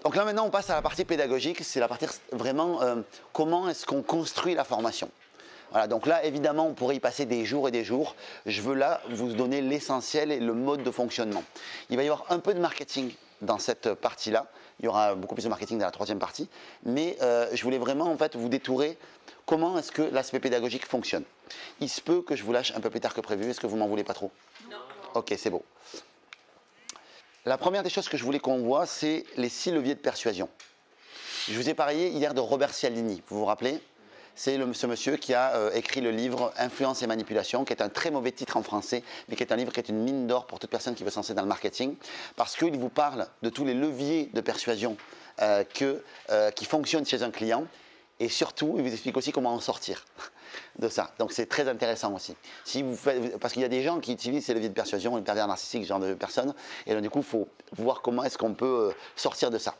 Donc là maintenant on passe à la partie pédagogique, c'est la partie vraiment comment est-ce qu'on construit la formation. Voilà, donc là évidemment on pourrait y passer des jours et des jours. Je veux là vous donner l'essentiel et le mode de fonctionnement. Il va y avoir un peu de marketing dans cette partie-là. Il y aura beaucoup plus de marketing dans la troisième partie. Mais je voulais vraiment en fait vous détourer comment est-ce que l'aspect pédagogique fonctionne. Il se peut que je vous lâche un peu plus tard que prévu. Est-ce que vous m'en voulez pas trop? Non. Ok, c'est beau. La première des choses que je voulais qu'on voit, c'est les 6 leviers de persuasion. Je vous ai parlé hier de Robert Cialdini, vous vous rappelez? C'est ce monsieur qui a écrit le livre Influence et manipulation, qui est un très mauvais titre en français, mais qui est un livre qui est une mine d'or pour toute personne qui veut se lancer dans le marketing, parce qu'il vous parle de tous les leviers de persuasion qui fonctionnent chez un client, et surtout, il vous explique aussi comment en sortir de ça. Donc c'est très intéressant aussi. Parce qu'il y a des gens qui utilisent ces leviers de persuasion, les pervers narcissiques, ce genre de personnes, et donc du coup, il faut voir comment est-ce qu'on peut sortir de ça.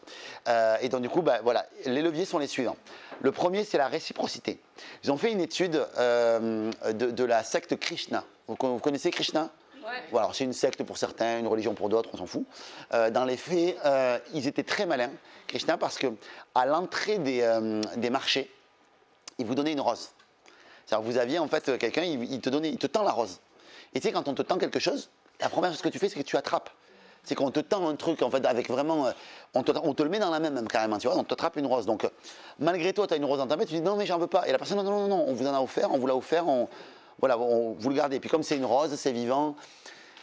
Et donc du coup, voilà, les leviers sont les suivants. Le premier, c'est la réciprocité. Ils ont fait une étude de la secte Krishna. Vous connaissez Krishna? Ouais. Voilà, c'est une secte pour certains, une religion pour d'autres, on s'en fout. Dans les faits, ils étaient très malins, Krishna, parce qu'à l'entrée des marchés, ils vous donnaient une rose. C'est-à-dire que vous aviez en fait quelqu'un, il te tend la rose. Et tu sais, quand on te tend quelque chose, la première chose que tu fais, c'est que tu attrapes. C'est qu'on te tend un truc, en fait, avec vraiment. On te le met dans la main, même carrément, tu vois, on t'attrape une rose. Donc, malgré toi, tu as une rose dans ta main, tu dis non, mais j'en veux pas. Et la personne, non, on vous en a offert, on vous l'a offert, voilà, vous le gardez. Et puis, comme c'est une rose, c'est vivant,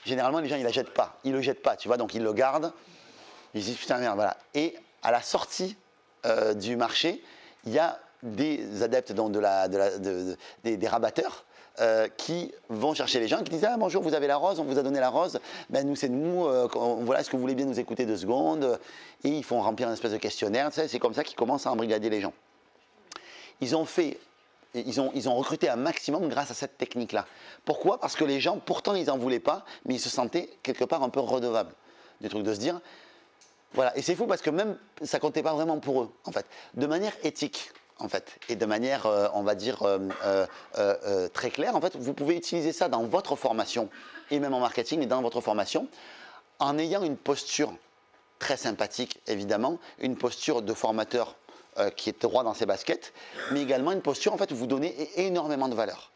généralement, les gens, ils la jettent pas. Ils le jettent pas, tu vois, donc ils le gardent. Ils se disent putain, merde, voilà. Et à la sortie du marché, il y a des adeptes donc des rabatteurs qui vont chercher les gens, qui disent ah bonjour, vous avez la rose, on vous a donné la rose, ben nous c'est nous, voilà, est-ce que vous voulez bien nous écouter 2 secondes? Et ils font remplir une espèce de questionnaire, tu sais, c'est comme ça qu'ils commencent à embrigader les gens. Ils ont recruté un maximum grâce à cette technique-là. Pourquoi? Parce que les gens, pourtant ils n'en voulaient pas, mais ils se sentaient quelque part un peu redevables du truc de se dire, voilà, et c'est fou parce que même ça comptait pas vraiment pour eux, en fait, de manière éthique. En fait, et de manière, on va dire, très claire, en fait, vous pouvez utiliser ça dans votre formation, et même en marketing, mais dans votre formation, en ayant une posture très sympathique, évidemment, une posture de formateur qui est droit dans ses baskets, mais également une posture, en fait, où vous donnez énormément de valeur.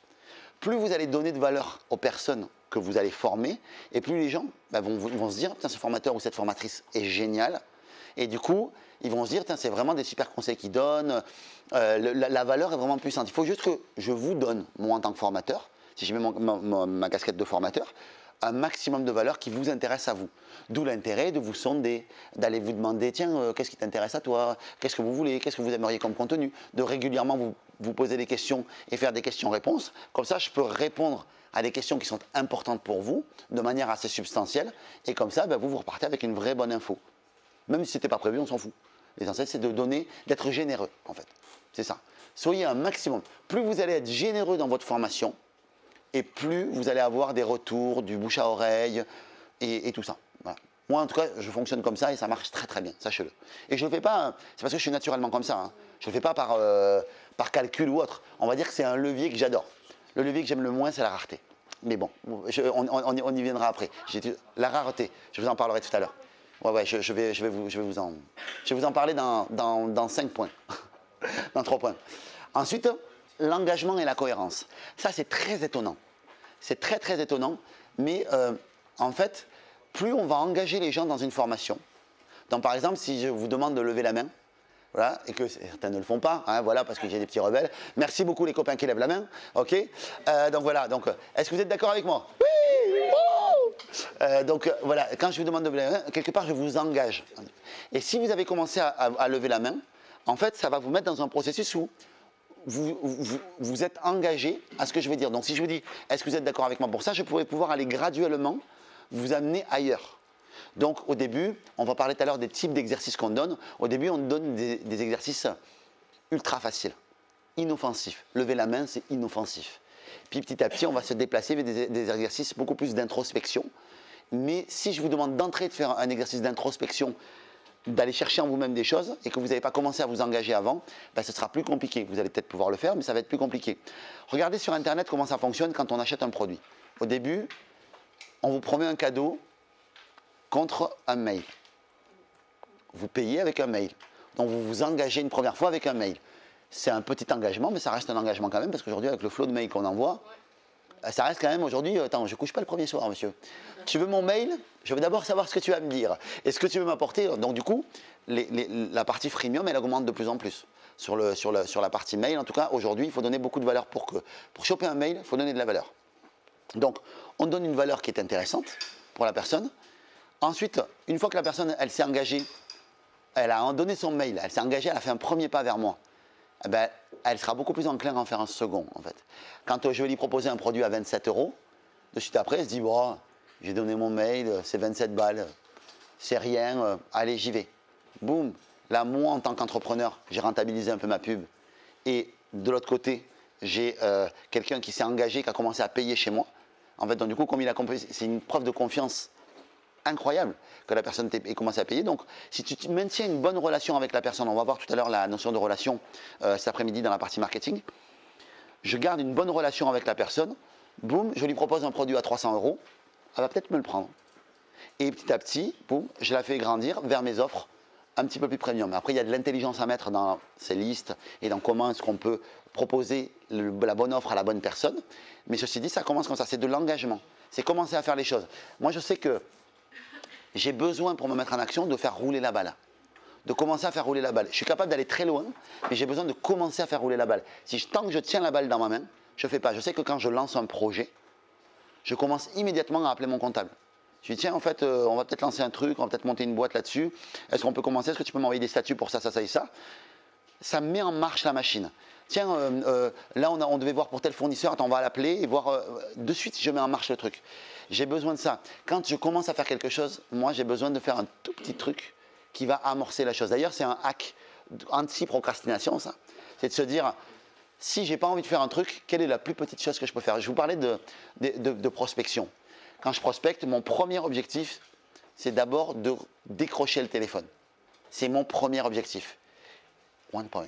Plus vous allez donner de valeur aux personnes que vous allez former, et plus les gens vont se dire, putain, ce formateur ou cette formatrice est génial. Et du coup, ils vont se dire, c'est vraiment des super conseils qu'ils donnent, la valeur est vraiment puissante. Il faut juste que je vous donne, moi en tant que formateur, si je mets ma casquette de formateur, un maximum de valeur qui vous intéresse à vous. D'où l'intérêt de vous sonder, d'aller vous demander, tiens, qu'est-ce qui t'intéresse à toi? Qu'est-ce que vous voulez? Qu'est-ce que vous aimeriez comme contenu? De régulièrement vous poser des questions et faire des questions-réponses. Comme ça, je peux répondre à des questions qui sont importantes pour vous, de manière assez substantielle. Et comme ça, vous repartez avec une vraie bonne info. Même si ce n'était pas prévu, on s'en fout. L'essentiel, c'est de donner, d'être généreux, en fait. C'est ça. Soyez un maximum. Plus vous allez être généreux dans votre formation, et plus vous allez avoir des retours, du bouche à oreille, et tout ça. Voilà. Moi, en tout cas, je fonctionne comme ça, et ça marche très très bien, sachez-le. Et je ne le fais pas, c'est parce que je suis naturellement comme ça. Hein. Je ne le fais pas par calcul ou autre. On va dire que c'est un levier que j'adore. Le levier que j'aime le moins, c'est la rareté. Mais bon, on y viendra après. La rareté, je vous en parlerai tout à l'heure. Ouais, je vais vous en parler dans 5 points, dans 3 points. Ensuite, l'engagement et la cohérence. Ça, c'est très étonnant. C'est très, très étonnant. Mais en fait, plus on va engager les gens dans une formation. Donc, par exemple, si je vous demande de lever la main, voilà, et que certains ne le font pas, hein, voilà, parce que j'ai des petits rebelles. Merci beaucoup les copains qui lèvent la main, ok. Donc voilà, est-ce que vous êtes d'accord avec moi? Oui. Donc voilà, quand je vous demande de lever la main, quelque part je vous engage. Et si vous avez commencé à lever la main, en fait, ça va vous mettre dans un processus où vous êtes engagé à ce que je vais dire. Donc si je vous dis, est-ce que vous êtes d'accord avec moi pour ça, je pourrais pouvoir aller graduellement vous amener ailleurs. Donc au début, on va parler tout à l'heure des types d'exercices qu'on donne. Au début, on donne des exercices ultra faciles, inoffensifs. Lever la main, c'est inoffensif. Puis petit à petit, on va se déplacer vers des exercices beaucoup plus d'introspection. Mais si je vous demande d'entrer de faire un exercice d'introspection, d'aller chercher en vous-même des choses et que vous n'avez pas commencé à vous engager avant, ce sera plus compliqué. Vous allez peut-être pouvoir le faire, mais ça va être plus compliqué. Regardez sur Internet comment ça fonctionne quand on achète un produit. Au début, on vous promet un cadeau contre un mail. vous payez avec un mail. Donc vous vous engagez une première fois avec un mail. C'est un petit engagement, mais ça reste un engagement quand même, parce qu'aujourd'hui, avec le flot de mails qu'on envoie, ça reste quand même aujourd'hui, attends, je ne couche pas le premier soir, monsieur. Tu veux mon mail? Je veux d'abord savoir ce que tu vas me dire. Et ce que tu veux m'apporter. Donc du coup, la partie freemium, elle augmente de plus en plus. Sur la partie mail, en tout cas, aujourd'hui, il faut donner beaucoup de valeur pour choper un mail, il faut donner de la valeur. Donc, on donne une valeur qui est intéressante pour la personne. Ensuite, une fois que la personne, elle s'est engagée, elle a donné son mail, elle s'est engagée, elle a fait un premier pas vers moi, eh ben, elle sera beaucoup plus enclin à en faire un second, en fait. Quand je vais lui proposer un produit à 27 €, de suite après, elle se dit, bon, j'ai donné mon mail, c'est 27 balles, c'est rien, allez, j'y vais. Boum. Là, moi, en tant qu'entrepreneur, j'ai rentabilisé un peu ma pub. Et de l'autre côté, j'ai quelqu'un qui s'est engagé, qui a commencé à payer chez moi. En fait, donc du coup, comme il a compris, c'est une preuve de confiance incroyable que la personne ait commencé à payer. Donc, si tu maintiens une bonne relation avec la personne, on va voir tout à l'heure la notion de relation cet après-midi dans la partie marketing. Je garde une bonne relation avec la personne. Boum, je lui propose un produit à 300 €. Elle va peut-être me le prendre. Et petit à petit, boum, je la fais grandir vers mes offres un petit peu plus premium. Après, il y a de l'intelligence à mettre dans ces listes et dans comment est-ce qu'on peut proposer la bonne offre à la bonne personne. Mais ceci dit, ça commence comme ça, c'est de l'engagement. C'est commencer à faire les choses. Moi, je sais que j'ai besoin, pour me mettre en action, de faire rouler la balle. De commencer à faire rouler la balle. Je suis capable d'aller très loin, mais j'ai besoin de commencer à faire rouler la balle. Tant que je tiens la balle dans ma main, je ne fais pas. Je sais que quand je lance un projet, je commence immédiatement à appeler mon comptable. Je lui dis, tiens, en fait, on va peut-être lancer un truc, on va peut-être monter une boîte là-dessus. Est-ce qu'on peut commencer? Est-ce que tu peux m'envoyer des statuts pour ça, ça, ça et ça? Ça met en marche la machine. Tiens, là, on devait voir pour tel fournisseur. Attends, on va l'appeler et voir de suite si je mets en marche le truc. J'ai besoin de ça. Quand je commence à faire quelque chose, moi, j'ai besoin de faire un tout petit truc qui va amorcer la chose. D'ailleurs, c'est un hack anti-procrastination, ça. C'est de se dire, si je n'ai pas envie de faire un truc, quelle est la plus petite chose que je peux faire? Je vous parlais de prospection. Quand je prospecte, mon premier objectif, c'est d'abord de décrocher le téléphone. C'est mon premier objectif. One point.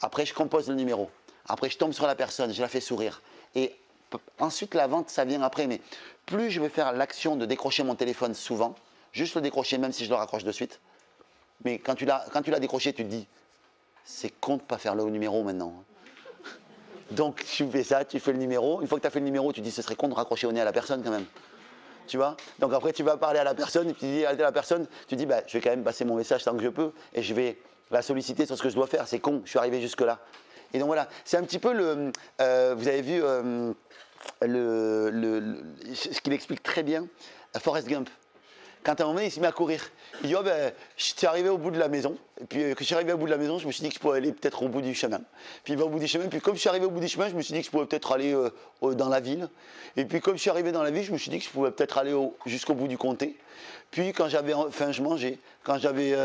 Après, je compose le numéro. Après, je tombe sur la personne, je la fais sourire. Et ensuite, la vente, ça vient après. Mais plus je vais faire l'action de décrocher mon téléphone souvent, juste le décrocher, même si je le raccroche de suite. Mais quand tu l'as décroché, tu te dis, c'est con de ne pas faire le numéro maintenant. Donc, tu fais ça, tu fais le numéro. Une fois que tu as fait le numéro, tu te dis, ce serait con de raccrocher au nez à la personne quand même. Tu vois? Donc après, tu vas parler à la personne et puis tu dis à la personne, tu dis, bah, je vais quand même passer mon message tant que je peux et je vais la solliciter sur ce que je dois faire. C'est con, je suis arrivé jusque-là. Et donc voilà, c'est un petit peu vous avez vu ce qu'il explique très bien, Forrest Gump. Quand à un moment, il se met à courir. Il dit, oh ben, je suis arrivé au bout de la maison. Et puis, quand je suis arrivé au bout de la maison, je me suis dit que je pourrais aller peut-être au bout du chemin. Puis, il va au bout du chemin. Puis, comme je suis arrivé au bout du chemin, je me suis dit que je pouvais peut-être aller dans la ville. Et puis, comme je suis arrivé dans la ville, je me suis dit que je pouvais peut-être aller jusqu'au bout du comté. Puis, quand j'avais faim, je mangeais. Quand j'avais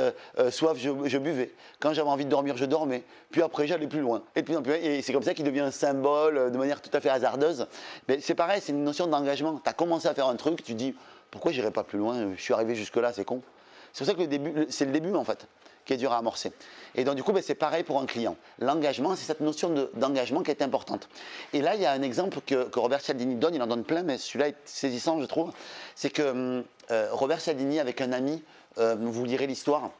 soif, je buvais. Quand j'avais envie de dormir, je dormais. Puis après, j'allais plus loin. Et de plus en plus loin. Et c'est comme ça qu'il devient un symbole de manière tout à fait hasardeuse. Mais c'est pareil, c'est une notion d'engagement. Tu as commencé à faire un truc, tu dis, pourquoi j'irai pas plus loin? Je suis arrivé jusque-là, c'est con. C'est pour ça que c'est le début, en fait, qui est dur à amorcer. Et donc, du coup, c'est pareil pour un client. L'engagement, c'est cette notion d'engagement qui est importante. Et là, il y a un exemple que Robert Cialdini donne, il en donne plein, mais celui-là est saisissant, je trouve. C'est que Robert Cialdini, avec un ami, vous lirez l'histoire,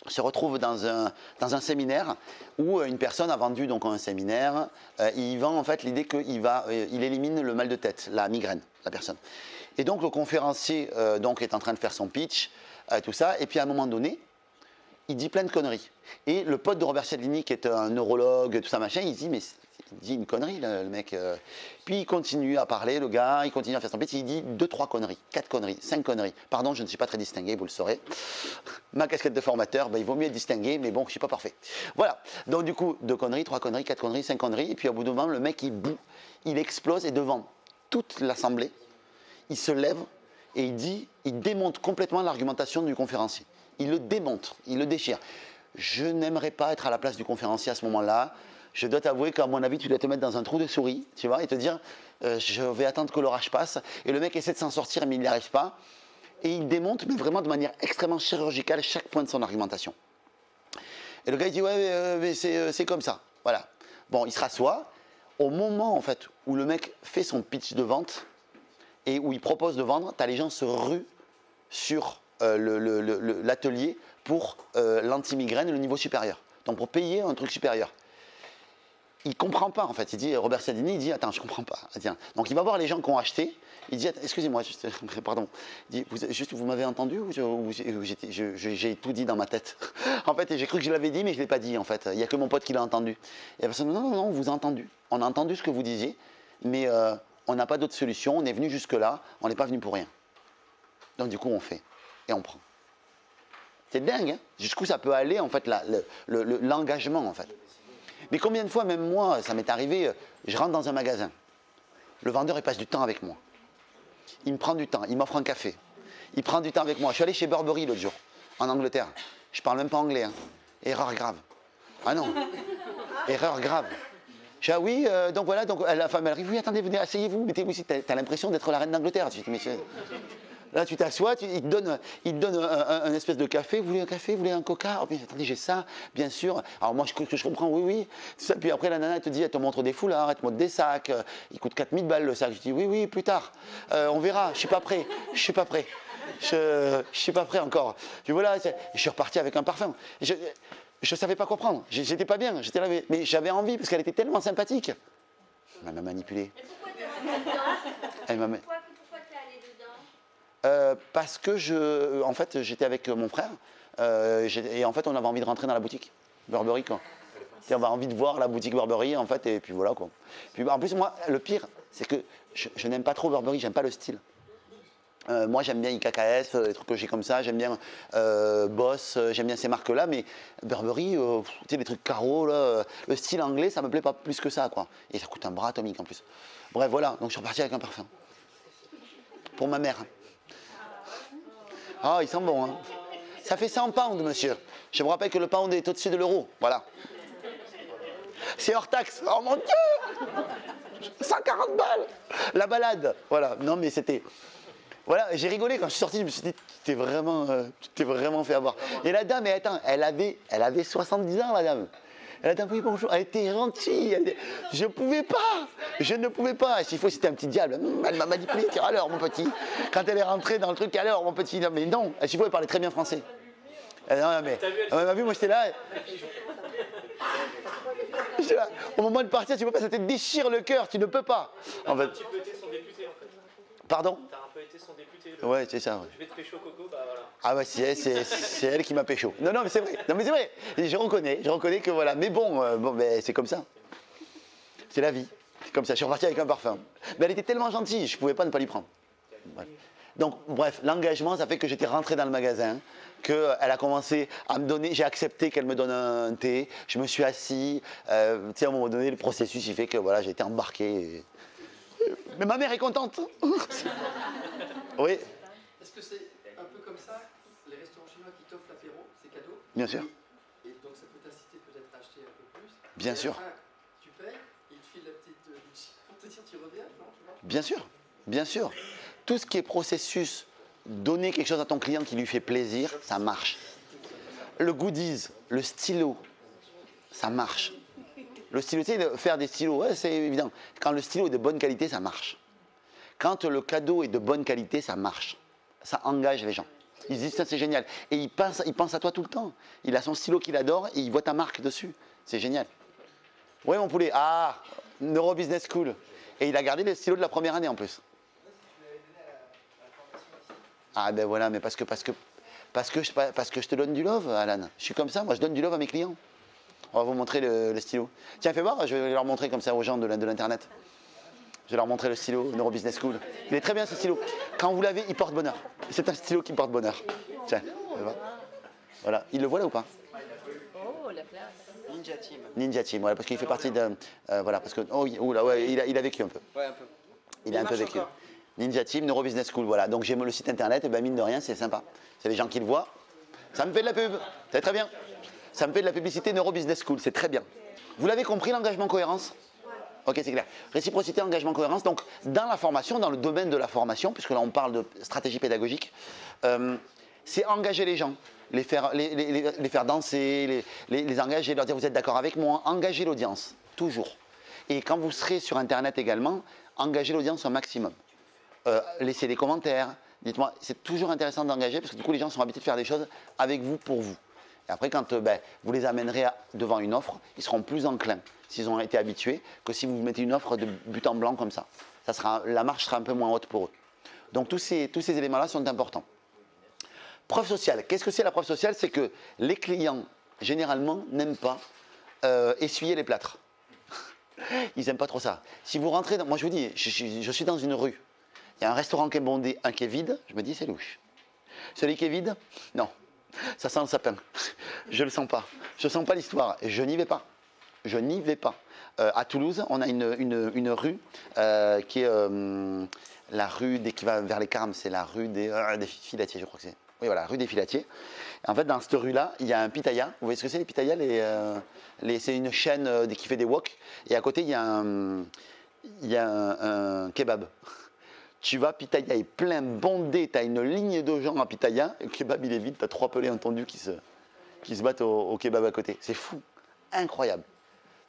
se retrouve dans un séminaire où une personne a vendu donc un séminaire. Il vend en fait l'idée qu'il élimine le mal de tête, la migraine, la personne. Et donc le conférencier donc est en train de faire son pitch, tout ça, et puis à un moment donné, il dit plein de conneries. Et le pote de Robert Cialdini, qui est un neurologue, tout ça machin, il dit, mais il dit une connerie, le mec. Puis il continue à parler, le gars, il continue à faire son pitch, il dit 2, 3 conneries, 4 conneries, 5 conneries. Pardon, je ne suis pas très distingué, vous le saurez. Ma casquette de formateur, ben, il vaut mieux être distingué, mais bon, je ne suis pas parfait. Voilà. Donc du coup, 2 conneries, 3 conneries, 4 conneries, 5 conneries, et puis au bout d'un moment, le mec, il boue, il explose, et devant toute l'assemblée, il se lève et il démonte complètement l'argumentation du conférencier. Il le démonte, il le déchire. Je n'aimerais pas être à la place du conférencier à ce moment-là. Je dois t'avouer qu'à mon avis, tu dois te mettre dans un trou de souris, tu vois, et te dire, je vais attendre que l'orage passe. Et le mec essaie de s'en sortir, mais il n'y arrive pas. Et il démonte, mais vraiment de manière extrêmement chirurgicale, chaque point de son argumentation. Et le gars, il dit, ouais, mais c'est comme ça. Voilà. Bon, il se rassoit. Au moment, en fait, où le mec fait son pitch de vente, et où il propose de vendre, tu as les gens se ruent sur l'atelier pour l'anti-migraine le niveau supérieur. Donc pour payer un truc supérieur. Il ne comprend pas en fait. Il dit, Robert Cialdini, il dit, attends, je ne comprends pas. Tiens. Donc il va voir les gens qui ont acheté. Il dit, excusez-moi, pardon. Il dit, juste, vous m'avez entendu ou j'ai tout dit dans ma tête. En fait, j'ai cru que je l'avais dit, mais je ne l'ai pas dit en fait. Il n'y a que mon pote qui l'a entendu. Et la personne, non, on vous a entendu. On a entendu ce que vous disiez, mais on n'a pas d'autre solution. On est venu jusque-là, on n'est pas venu pour rien. Donc du coup, on fait et on prend. C'est dingue, hein, jusqu'où ça peut aller en fait l'engagement en fait. Mais combien de fois, même moi, ça m'est arrivé, je rentre dans un magasin, le vendeur il passe du temps avec moi. Il me prend du temps, il m'offre un café. Il prend du temps avec moi. Je suis allé chez Burberry l'autre jour, en Angleterre. Je parle même pas anglais, hein. Erreur grave. Ah non, erreur grave. Je dis, ah oui, donc voilà, donc la femme elle arrive, oui, attendez, venez, asseyez-vous, mettez-vous ici, t'as l'impression d'être la reine d'Angleterre. Là, tu t'assois, il te donne un espèce de café. Vous voulez un café? Vous voulez un coca? Oh, attendez, j'ai ça, bien sûr. Alors moi, je comprends, oui, oui. Ça. Puis après, la nana, elle te dit, elle te montre des foulards, elle te montre des sacs. Il coûte 4000 balles le sac. Je dis, oui, oui, plus tard. On verra, je suis pas prêt. Je suis pas prêt. Je suis pas prêt encore. Puis voilà, je suis reparti avec un parfum. Je ne savais pas quoi prendre. J'étais pas bien. J'étais là, mais j'avais envie parce qu'elle était tellement sympathique. Elle m'a manipulé. Et pourquoi tu es allé dedans? Elle m'a Pourquoi tu es allé dedans? Parce que en fait, j'étais avec mon frère et en fait, on avait envie de rentrer dans la boutique Burberry, quoi. Et on avait envie de voir la boutique Burberry, en fait, et puis voilà, quoi. Puis en plus, moi, le pire, c'est que je n'aime pas trop Burberry, j'aime pas le style. Moi, j'aime bien IKKS, les trucs que j'ai comme ça, j'aime bien Boss, j'aime bien ces marques-là, mais Burberry, tu sais, les trucs carreaux, là, le style anglais, ça me plaît pas plus que ça, quoi. Et ça coûte un bras atomique, en plus. Bref, voilà, donc je suis reparti avec un parfum. Pour ma mère. Ah, il sent bon, hein. Ça fait 100 pounds, monsieur. Je vous rappelle que le pound est au-dessus de l'euro. Voilà. C'est hors taxe. Oh mon Dieu! 140 balles! La balade. Voilà. Non, mais c'était. Voilà, j'ai rigolé quand je suis sorti. Je me suis dit, tu t'es vraiment fait avoir. Et la dame, attends, elle avait 70 ans, la dame. La dame, oui, bonjour. Elle était gentille. Je ne pouvais pas. Je ne pouvais pas. S'il faut, c'était un petit diable. Elle m'a manipulé. Alors, mon petit. Quand elle est rentrée dans le truc, alors, mon petit. Non, mais non. S'il faut, elle parlait très bien français. Non, mais elle m'a vu, moi, j'étais là. Au moment de partir, tu ne peux pas. Ça te déchire le cœur. Tu ne peux pas. En fait. Un petit peu été son député, en fait. Pardon? T'as un peu été son député. Ouais, c'est ça. Ouais. Je vais te pécho Coco, bah voilà. Ah ouais, c'est elle qui m'a pécho. Non, mais c'est vrai. Non, mais c'est vrai. Je reconnais que voilà. Mais bon, mais c'est comme ça. C'est la vie. C'est comme ça. Je suis reparti avec un parfum. Mais elle était tellement gentille, je ne pouvais pas ne pas lui prendre. Ouais. Donc, bref, l'engagement, ça fait que j'étais rentré dans le magasin, qu'elle a commencé à me donner, j'ai accepté qu'elle me donne un thé, je me suis assis. Tu sais, à un moment donné, le processus, il fait que voilà, j'ai été embarqué. Mais ma mère est contente. Oui. Est-ce que c'est un peu comme ça, les restaurants chinois qui t'offrent l'apéro, c'est cadeau? Bien sûr. Et donc ça peut t'inciter peut-être à acheter un peu plus. Bien sûr. Tu payes, et il te file la petite pour te dire tu reviens, non, tu vois? Bien sûr, bien sûr. Tout ce qui est processus, donner quelque chose à ton client qui lui fait plaisir, ça marche. Le goodies, le stylo, ça marche. Le stylo, tu sais, faire des stylos, ouais, c'est évident. Quand le stylo est de bonne qualité, ça marche. Quand le cadeau est de bonne qualité, ça marche. Ça engage les gens. Ils se disent, ça c'est génial. Et il pense à toi tout le temps. Il a son stylo qu'il adore et il voit ta marque dessus. C'est génial. Oui, mon poulet. Ah, Neuro Business School. Et il a gardé les stylos de la première année en plus. Ah ben voilà, mais parce que je te donne du love, Alan. Je suis comme ça, moi je donne du love à mes clients. On va vous montrer le stylo. Tiens, fais voir, je vais leur montrer comme ça aux gens de l'internet. Je vais leur montrer le stylo Neuro Business School. Il est très bien ce stylo. Quand vous l'avez, il porte bonheur. C'est un stylo qui porte bonheur. Tiens, voilà. Il le voit là ou pas? Oh, la place. Ninja Team. Ninja Team, voilà, parce qu'il fait partie de... voilà, parce que... Oh là, ouais, il a vécu un peu. Ouais, un peu. Il a un peu vécu. Encore. Ninja Team, Neuro Business School, voilà. Donc j'ai le site internet, et ben mine de rien, c'est sympa. C'est les gens qui le voient. Ça me fait de la pub. C'est très bien. Ça me fait de la publicité Neuro Business School, c'est très bien. Vous l'avez compris, l'engagement cohérence? Ok, c'est clair. Réciprocité, engagement, cohérence. Donc, dans la formation, dans le domaine de la formation, puisque là on parle de stratégie pédagogique, c'est engager les gens, les faire danser, les engager, leur dire vous êtes d'accord avec moi, engager l'audience, toujours. Et quand vous serez sur Internet également, engagez l'audience au maximum. Laissez des commentaires, Dites-moi, c'est toujours intéressant d'engager parce que du coup, les gens sont habitués de faire des choses avec vous, pour vous. Et après, quand vous les amènerez devant une offre, ils seront plus enclins, s'ils ont été habitués, que si vous mettez une offre de but en blanc comme ça. La marche sera un peu moins haute pour eux. Donc tous ces éléments-là sont importants. Preuve sociale. Qu'est-ce que c'est la preuve sociale? C'est que les clients, généralement, n'aiment pas essuyer les plâtres. Ils n'aiment pas trop ça. Si vous rentrez moi je vous dis, je suis dans une rue. Il y a un restaurant qui est bondé, un qui est vide. Je me dis, c'est louche. Celui qui est vide, non. Ça sent le sapin. Je ne le sens pas. Je ne sens pas l'histoire. Et je n'y vais pas. Je n'y vais pas. À Toulouse, on a une rue qui est la rue qui va vers les Carmes. C'est la rue des Filatiers, je crois que c'est. Oui, voilà, rue des Filatiers. En fait, dans cette rue-là, il y a un pitaya. Vous voyez ce que c'est, les pitayas? C'est une chaîne qui fait des wok. Et à côté, il y a un kebab. Tu vas, pitaya est plein, bondé, tu as une ligne de gens à pitaya. Le kebab, il est vide, tu as 3 pelés entendus qui se battent au kebab à côté. C'est fou, incroyable.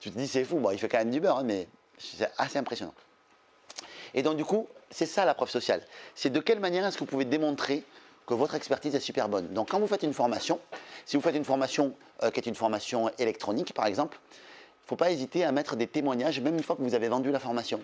Tu te dis, c'est fou. Bon, il fait quand même du beurre, hein, mais c'est assez impressionnant. Et donc, du coup, c'est ça la preuve sociale. C'est de quelle manière est-ce que vous pouvez démontrer que votre expertise est super bonne. Donc, quand vous faites une formation, si vous faites une formation qui est une formation électronique, par exemple, il ne faut pas hésiter à mettre des témoignages, même une fois que vous avez vendu la formation.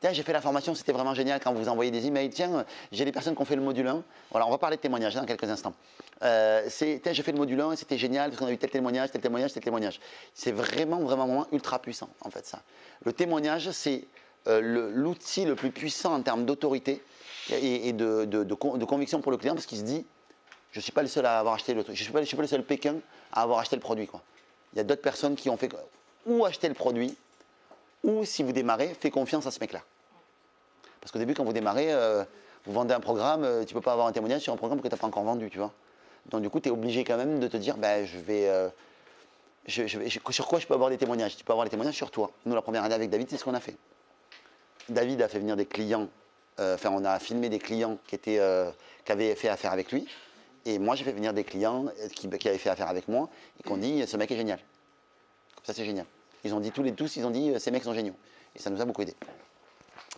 Tiens, j'ai fait la formation, c'était vraiment génial quand vous envoyez des emails. Tiens, j'ai des personnes qui ont fait le module 1. Voilà, on va parler de témoignages dans quelques instants. Tiens, j'ai fait le module 1 et c'était génial parce qu'on a eu tel témoignage, tel témoignage, tel témoignage. C'est vraiment, vraiment ultra puissant, en fait, ça. Le témoignage, c'est l'outil le plus puissant en termes d'autorité et de conviction pour le client parce qu'il se dit, je ne suis pas le seul à avoir acheté le truc. Je ne suis pas le seul Pékin à avoir acheté le produit, quoi. Il y a d'autres personnes qui ont fait ou acheter le produit, ou si vous démarrez, faites confiance à ce mec-là. Parce qu'au début, quand vous démarrez, vous vendez un programme, tu ne peux pas avoir un témoignage sur un programme que tu n'as pas encore vendu, tu vois. Donc du coup, tu es obligé quand même de te dire, ben, sur quoi je peux avoir des témoignages? Tu peux avoir des témoignages sur toi. Nous, la première année avec David, c'est ce qu'on a fait. David a fait venir des clients, on a filmé des clients qui avaient fait affaire avec lui. Et moi, j'ai fait venir des clients qui avaient fait affaire avec moi et qui ont dit, ce mec est génial. Comme ça, c'est génial. Ils ont dit tous, ils ont dit, ces mecs sont géniaux. Et ça nous a beaucoup aidé.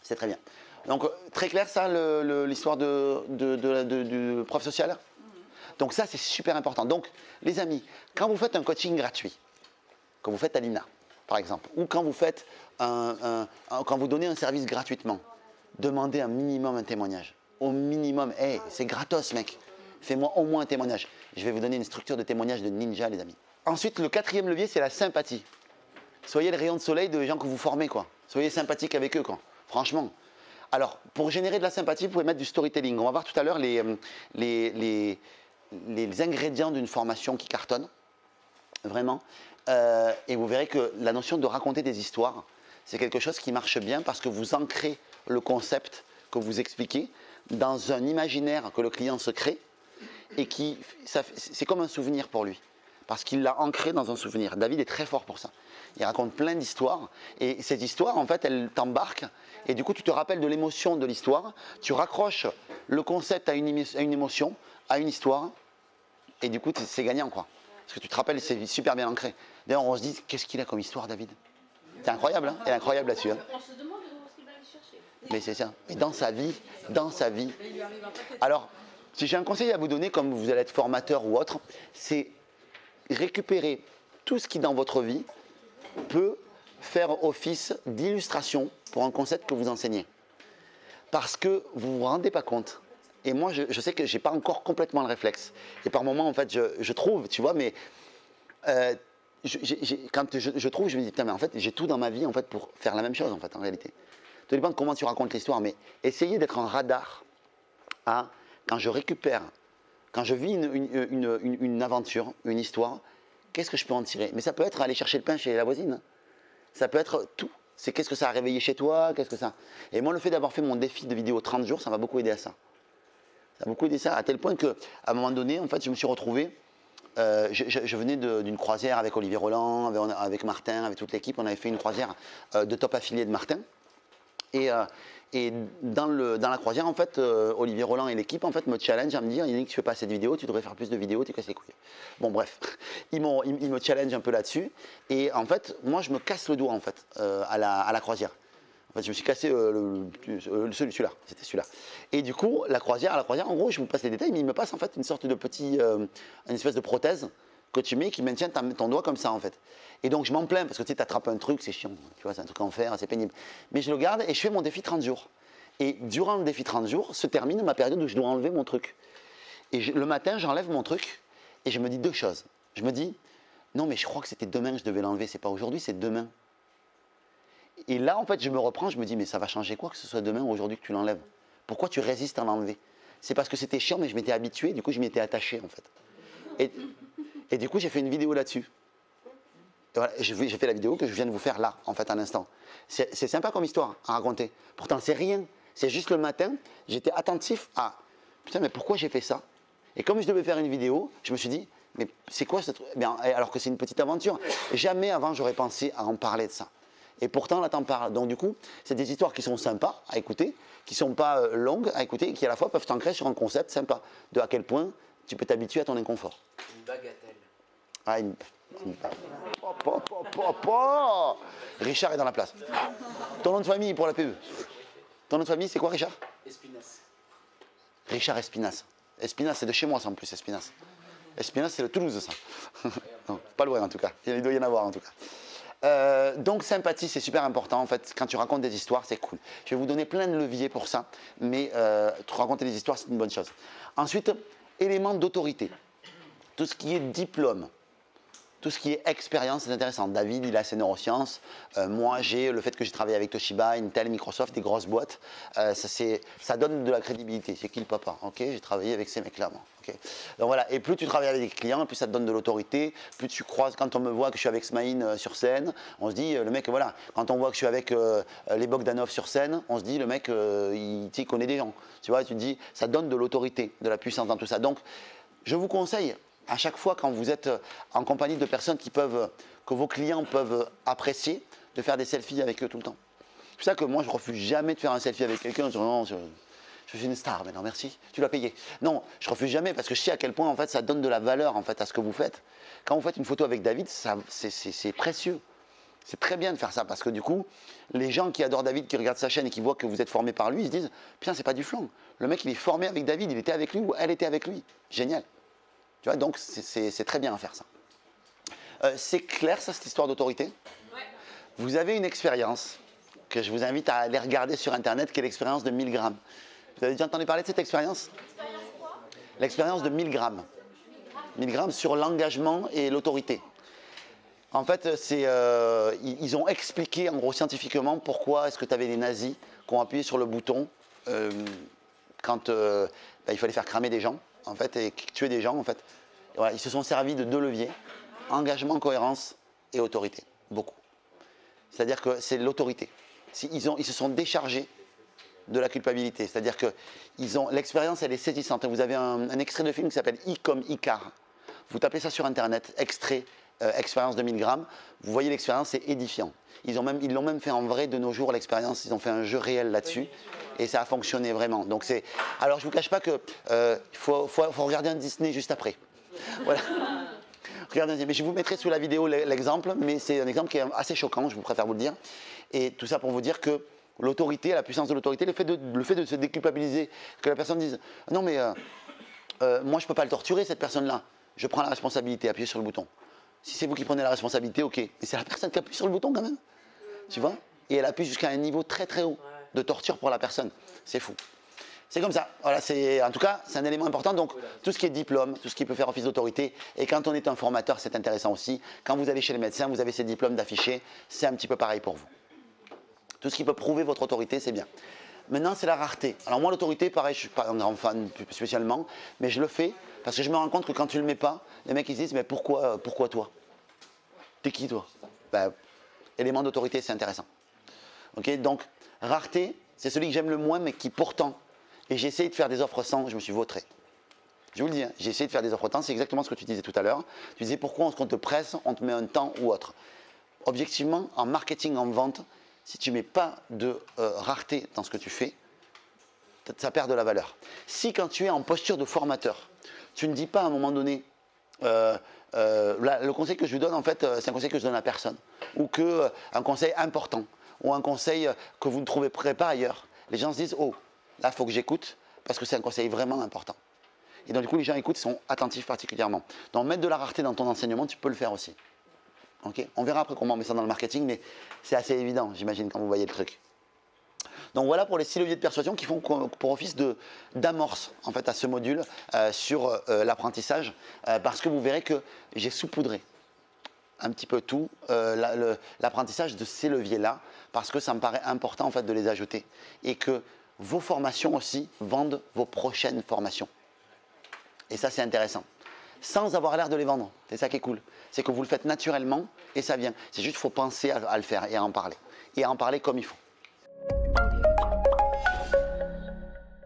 C'est très bien. Donc, très clair, ça, l'histoire du prof social. Donc, ça, c'est super important. Donc, les amis, quand vous faites un coaching gratuit, quand vous faites à l'INA, par exemple, ou quand vous faites quand vous donnez un service gratuitement, demandez un minimum un témoignage. Au minimum, hey, c'est gratos, mec. Fais-moi au moins un témoignage. Je vais vous donner une structure de témoignage de ninja, les amis. Ensuite, le 4e levier, c'est la sympathie. Soyez le rayon de soleil des gens que vous formez, quoi. Soyez sympathique avec eux, quoi. Franchement. Alors, pour générer de la sympathie, vous pouvez mettre du storytelling. On va voir tout à l'heure les ingrédients d'une formation qui cartonne, vraiment. Et vous verrez que la notion de raconter des histoires, c'est quelque chose qui marche bien parce que vous ancrez le concept que vous expliquez dans un imaginaire que le client se crée et c'est comme un souvenir pour lui. Parce qu'il l'a ancré dans un souvenir. David est très fort pour ça. Il raconte plein d'histoires. Et ces histoires, en fait, elles t'embarquent. Et du coup, tu te rappelles de l'émotion de l'histoire. Tu raccroches le concept à une émotion, à une histoire. Et du coup, c'est gagnant, quoi. Parce que tu te rappelles, c'est super bien ancré. D'ailleurs, on se dit, qu'est-ce qu'il a comme histoire, David? C'est incroyable, hein? Il est incroyable là-dessus. Hein? On se demande où est-ce qu'il va aller chercher. Mais c'est ça. Et dans sa vie. Alors, si j'ai un conseil à vous donner, comme vous allez être formateur ou autre, c'est récupérer tout ce qui dans votre vie peut faire office d'illustration pour un concept que vous enseignez. Parce que vous ne vous rendez pas compte. Et moi, je sais que je n'ai pas encore complètement le réflexe. Et par moments, en fait, je trouve, tu vois, mais quand je trouve, je me dis, putain, mais en fait, j'ai tout dans ma vie en fait, pour faire la même chose, en fait, en réalité. Tout dépend de comment tu racontes l'histoire, mais essayez d'être un radar à, quand je récupère, quand je vis une aventure, une histoire, qu'est-ce que je peux en tirer? Mais ça peut être aller chercher le pain chez la voisine. Ça peut être tout. C'est qu'est-ce que ça a réveillé chez toi, qu'est-ce que ça... Et moi, le fait d'avoir fait mon défi de vidéo 30 jours, ça m'a beaucoup aidé à ça. Ça m'a beaucoup aidé à ça, à tel point qu'à un moment donné, en fait, je me suis retrouvé... je venais d'une croisière avec Olivier Roland, avec Martin, avec toute l'équipe. On avait fait une croisière de top affilié de Martin. Et dans la croisière, en fait, Olivier Roland et l'équipe en fait, me challenge à me dire, Yannick, tu fais pas assez de vidéos, tu devrais faire plus de vidéos, tu casses les couilles. Bon, bref, ils me challenge un peu là-dessus. Et en fait, moi, je me casse le doigt en fait, à la croisière. Enfin, je me suis cassé celui-là, c'était celui-là. Et du coup, à la croisière, en gros, je vous passe les détails, mais il me passe en fait une sorte de petit, une espèce de prothèse que tu mets qui maintient ton doigt comme ça en fait. Et donc je m'en plains parce que tu sais, t'attrapes un truc, c'est chiant, tu vois, c'est un truc en fer, c'est pénible. Mais je le garde et je fais mon défi 30 jours. Et durant le défi 30 jours, se termine ma période où je dois enlever mon truc. Et le matin, j'enlève mon truc et je me dis deux choses. Je me dis, non mais je crois que c'était demain que je devais l'enlever, c'est pas aujourd'hui, c'est demain. Et là, en fait, je me reprends, je me dis, mais ça va changer quoi que ce soit demain ou aujourd'hui que tu l'enlèves? Pourquoi tu résistes à l'enlever? C'est parce que c'était chiant, mais je m'étais habitué, du coup, je m'y étais attaché, en fait. Et du coup, j'ai fait une vidéo là-dessus. Voilà, j'ai fait la vidéo que je viens de vous faire là, en fait, à l'instant. C'est sympa comme histoire à raconter. Pourtant, c'est rien. C'est juste le matin, j'étais attentif à, putain, mais pourquoi j'ai fait ça? Et comme je devais faire une vidéo, je me suis dit, mais c'est quoi ce truc? Alors que c'est une petite aventure. Jamais avant, j'aurais pensé à en parler de ça. Et pourtant, là, t'en parles. Donc, du coup, c'est des histoires qui sont sympas à écouter, qui ne sont pas longues à écouter, et qui à la fois peuvent t'ancrer sur un concept sympa. De à quel point tu peux t'habituer à ton inconfort. Une bagatelle. Ah, Richard est dans la place. Ton nom de famille pour la PE. Ton nom de famille, c'est quoi, Richard? Espinas. Richard Espinas. Espinas, c'est de chez moi, ça, en plus, Espinas. Espinas, c'est le Toulouse, ça. Non, pas loin, en tout cas. Il doit y en avoir, en tout cas. Donc sympathie, c'est super important en fait. Quand tu racontes des histoires, c'est cool. Je vais vous donner plein de leviers pour ça, mais raconter des histoires, c'est une bonne chose. Ensuite, éléments d'autorité. Tout ce qui est diplôme, tout ce qui est expérience, c'est intéressant. David, il a ses neurosciences. Moi, j'ai le fait que j'ai travaillé avec Toshiba, Intel, Microsoft, des grosses boîtes. Ça donne de la crédibilité. C'est qui le papa? Ok, j'ai travaillé avec ces mecs-là, moi. Okay. Donc voilà. Et plus tu travailles avec des clients, plus ça te donne de l'autorité. Plus tu croises. Quand on me voit que je suis avec Smaïn sur scène, on se dit, le mec, voilà. Quand on voit que je suis avec les Bogdanov sur scène, on se dit, le mec, il connaît des gens. Tu vois, tu te dis, ça donne de l'autorité, de la puissance dans tout ça. Donc, je vous conseille, à chaque fois quand vous êtes en compagnie de personnes que vos clients peuvent apprécier, de faire des selfies avec eux tout le temps. C'est pour ça que moi, je ne refuse jamais de faire un selfie avec quelqu'un en disant non, je suis une star, mais non merci, tu l'as payé. Non, je refuse jamais parce que je sais à quel point en fait, ça donne de la valeur en fait, à ce que vous faites. Quand vous faites une photo avec David, c'est précieux. C'est très bien de faire ça parce que du coup, les gens qui adorent David, qui regardent sa chaîne et qui voient que vous êtes formé par lui, ils se disent putain, c'est pas du flan. Le mec, il est formé avec David, il était avec lui ou elle était avec lui. Génial. Tu vois, donc c'est très bien à faire ça. C'est clair ça, cette histoire d'autorité? Ouais. Vous avez une expérience que je vous invite à aller regarder sur internet, qui est l'expérience de 1000 grammes. Vous avez déjà entendu parler de cette expérience? L'expérience de 1000 grammes. 1000 grammes sur l'engagement et l'autorité. En fait, ils ont expliqué en gros scientifiquement pourquoi est-ce que tu avais des nazis qui ont appuyé sur le bouton quand il fallait faire cramer des gens en fait, et tuer des gens en fait. Et voilà, ils se sont servis de deux leviers, engagement, cohérence et autorité. Beaucoup. C'est-à-dire que c'est l'autorité. Ils se sont déchargés de la culpabilité. C'est-à-dire que l'expérience, elle est saisissante. Vous avez un extrait de film qui s'appelle I comme Icar. Vous tapez ça sur Internet, extrait, expérience de 1000 grammes. Vous voyez l'expérience, c'est édifiant. Ils l'ont même fait en vrai de nos jours, l'expérience. Ils ont fait un jeu réel là-dessus. Et ça a fonctionné vraiment. Donc alors, je ne vous cache pas qu'il faut regarder un Disney juste après. Voilà. Regardez, mais je vous mettrai sous la vidéo l'exemple, mais c'est un exemple qui est assez choquant, je vous préfère vous le dire. Et tout ça pour vous dire que l'autorité, la puissance de l'autorité, le fait de se déculpabiliser, que la personne dise « Non mais moi je ne peux pas le torturer cette personne-là, je prends la responsabilité, appuyez sur le bouton. » Si c'est vous qui prenez la responsabilité, ok. Mais c'est la personne qui appuie sur le bouton quand même. Tu vois? Et elle appuie jusqu'à un niveau très très haut de torture pour la personne. C'est fou. C'est comme ça. Voilà, en tout cas, c'est un élément important. Donc, tout ce qui est diplôme, tout ce qui peut faire office d'autorité. Et quand on est un formateur, c'est intéressant aussi. Quand vous allez chez le médecin, vous avez ces diplômes d'afficher. C'est un petit peu pareil pour vous. Tout ce qui peut prouver votre autorité, c'est bien. Maintenant, c'est la rareté. Alors moi, l'autorité, pareil, je ne suis pas un grand fan spécialement, mais je le fais parce que je me rends compte que quand tu ne le mets pas, les mecs ils se disent, mais pourquoi toi? T'es qui toi? Ben, élément d'autorité, c'est intéressant. Okay, donc, rareté, c'est celui que j'aime le moins, mais qui pourtant, et j'ai essayé de faire des offres sans, je me suis vautré. Je vous le dis, hein, j'ai essayé de faire des offres sans, c'est exactement ce que tu disais tout à l'heure. Tu disais pourquoi on te presse, on te met un temps ou autre. Objectivement, en marketing, en vente, si tu ne mets pas de rareté dans ce que tu fais, ça perd de la valeur. Si quand tu es en posture de formateur, tu ne dis pas à un moment donné, le conseil que je lui donne, en fait, c'est un conseil que je donne à personne, ou un conseil important, ou un conseil que vous ne trouverez pas ailleurs, les gens se disent « Oh, là, il faut que j'écoute parce que c'est un conseil vraiment important ». Et donc, du coup, les gens écoutent, ils sont attentifs particulièrement. Donc, mettre de la rareté dans ton enseignement, tu peux le faire aussi. Okay, on verra après comment on met ça dans le marketing, mais c'est assez évident, j'imagine, quand vous voyez le truc. Donc voilà pour les 6 leviers de persuasion qui font pour office d'amorce en fait, à ce module sur l'apprentissage, parce que vous verrez que j'ai saupoudré un petit peu tout l'apprentissage de ces leviers-là, parce que ça me paraît important en fait, de les ajouter. Et que vos formations aussi vendent vos prochaines formations. Et ça, c'est intéressant. Sans avoir l'air de les vendre. C'est ça qui est cool. C'est que vous le faites naturellement et ça vient. C'est juste qu'il faut penser à le faire et à en parler. Et à en parler comme il faut.